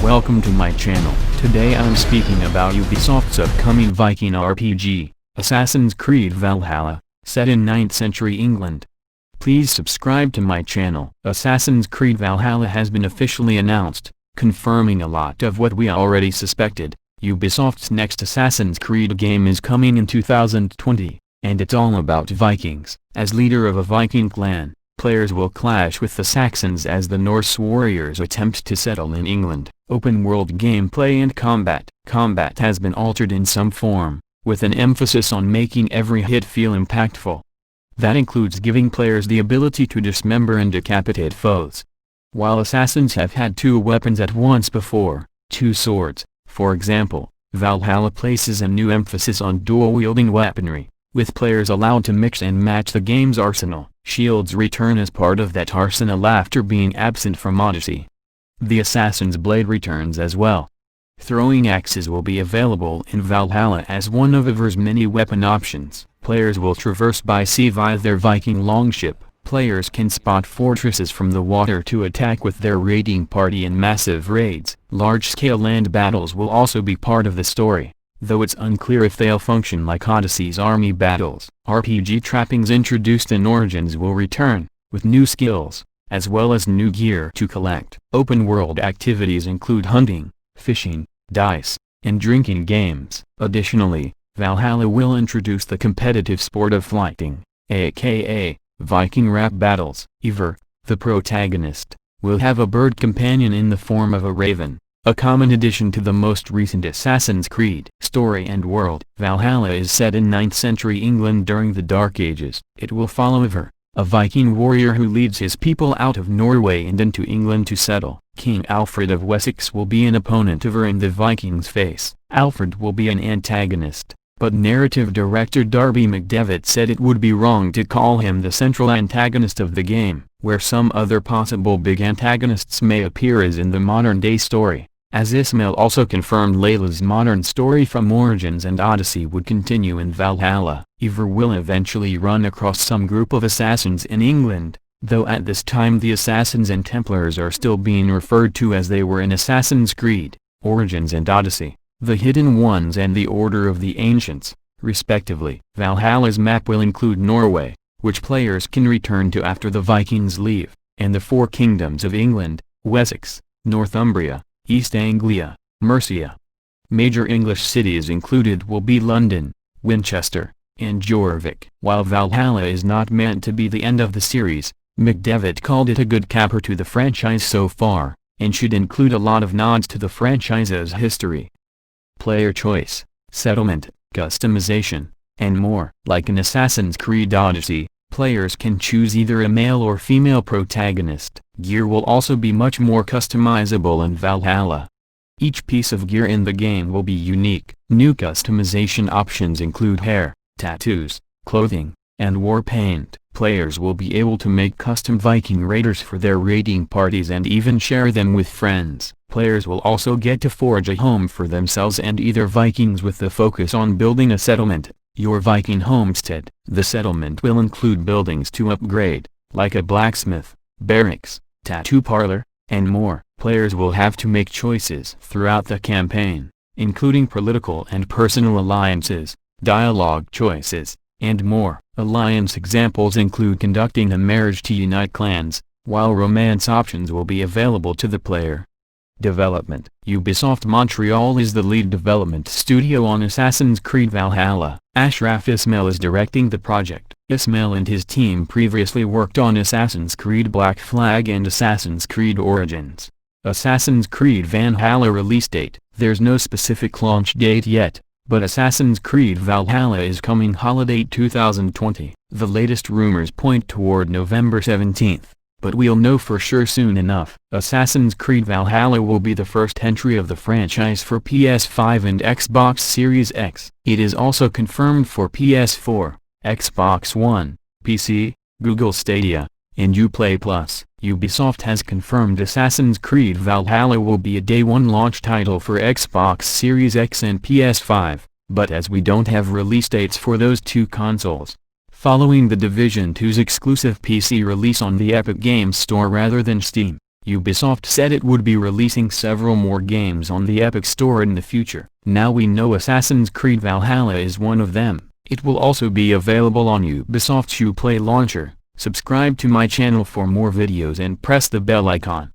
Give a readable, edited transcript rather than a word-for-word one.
Welcome to my channel. Today I'm speaking about Ubisoft's upcoming Viking RPG, Assassin's Creed Valhalla, set in 9th century England. Please subscribe to my channel. Assassin's Creed Valhalla has been officially announced, confirming a lot of what we already suspected. Ubisoft's next Assassin's Creed game is coming in 2020, and it's all about Vikings. As leader of a Viking clan, players will clash with the Saxons as the Norse warriors attempt to settle in England. Open-world gameplay and combat. Combat has been altered in some form, with an emphasis on making every hit feel impactful. That includes giving players the ability to dismember and decapitate foes. While assassins have had two weapons at once before, two swords, for example, Valhalla places a new emphasis on dual-wielding weaponry, with players allowed to mix and match the game's arsenal. Shields return as part of that arsenal after being absent from Odyssey. The Assassin's Blade returns as well. Throwing axes will be available in Valhalla as one of Ivor's many weapon options. Players will traverse by sea via their Viking longship. Players can spot fortresses from the water to attack with their raiding party in massive raids. Large-scale land battles will also be part of the story, though it's unclear if they'll function like Odyssey's army battles. RPG trappings introduced in Origins will return, with new skills, as well as new gear to collect. Open-world activities include hunting, fishing, dice, and drinking games. Additionally, Valhalla will introduce the competitive sport of fighting, aka Viking rap battles. Eivor, the protagonist, will have a bird companion in the form of a raven, a common addition to the most recent Assassin's Creed. Story and world. Valhalla is set in 9th century England during the Dark Ages. It will follow Eivor, a Viking warrior who leads his people out of Norway and into England to settle. King Alfred of Wessex will be an opponent of Eivor in the Vikings' face. Alfred will be an antagonist, but narrative director Darby McDevitt said it would be wrong to call him the central antagonist of the game, where some other possible big antagonists may appear as in the modern-day story. As Ismail also confirmed, Layla's modern story from Origins and Odyssey would continue in Valhalla. Eivor will eventually run across some group of assassins in England, though at this time the Assassins and Templars are still being referred to as they were in Assassin's Creed, Origins and Odyssey, the Hidden Ones and the Order of the Ancients, respectively. Valhalla's map will include Norway, which players can return to after the Vikings leave, and the four kingdoms of England, Wessex, Northumbria, East Anglia, Mercia. Major English cities included will be London, Winchester, and Jorvik. While Valhalla is not meant to be the end of the series, McDevitt called it a good capper to the franchise so far, and should include a lot of nods to the franchise's history. Player choice, settlement, customization, and more. Like in Assassin's Creed Odyssey, players can choose either a male or female protagonist. Gear will also be much more customizable in Valhalla. Each piece of gear in the game will be unique. New customization options include hair, tattoos, clothing, and war paint. Players will be able to make custom Viking raiders for their raiding parties and even share them with friends. Players will also get to forge a home for themselves and either Vikings with the focus on building a settlement, your Viking homestead. The settlement will include buildings to upgrade, like a blacksmith, barracks, tattoo parlor, and more. Players will have to make choices throughout the campaign, including political and personal alliances, dialogue choices, and more. Alliance examples include conducting a marriage to unite clans, while romance options will be available to the player. Development. Ubisoft Montreal is the lead development studio on Assassin's Creed Valhalla. Ashraf Ismail is directing the project. Ismail and his team previously worked on Assassin's Creed Black Flag and Assassin's Creed Origins. Assassin's Creed Valhalla release date. There's no specific launch date yet, but Assassin's Creed Valhalla is coming holiday 2020. The latest rumors point toward November 17th. But we'll know for sure soon enough. Assassin's Creed Valhalla will be the first entry of the franchise for PS5 and Xbox Series X. It is also confirmed for PS4, Xbox One, PC, Google Stadia, and Uplay Plus. Ubisoft has confirmed Assassin's Creed Valhalla will be a Day 1 launch title for Xbox Series X and PS5, but as we don't have release dates for those two consoles, following the Division 2's exclusive PC release on the Epic Games Store rather than Steam, Ubisoft said it would be releasing several more games on the Epic Store in the future. Now we know Assassin's Creed Valhalla is one of them. It will also be available on Ubisoft's Uplay launcher. Subscribe to my channel for more videos and press the bell icon.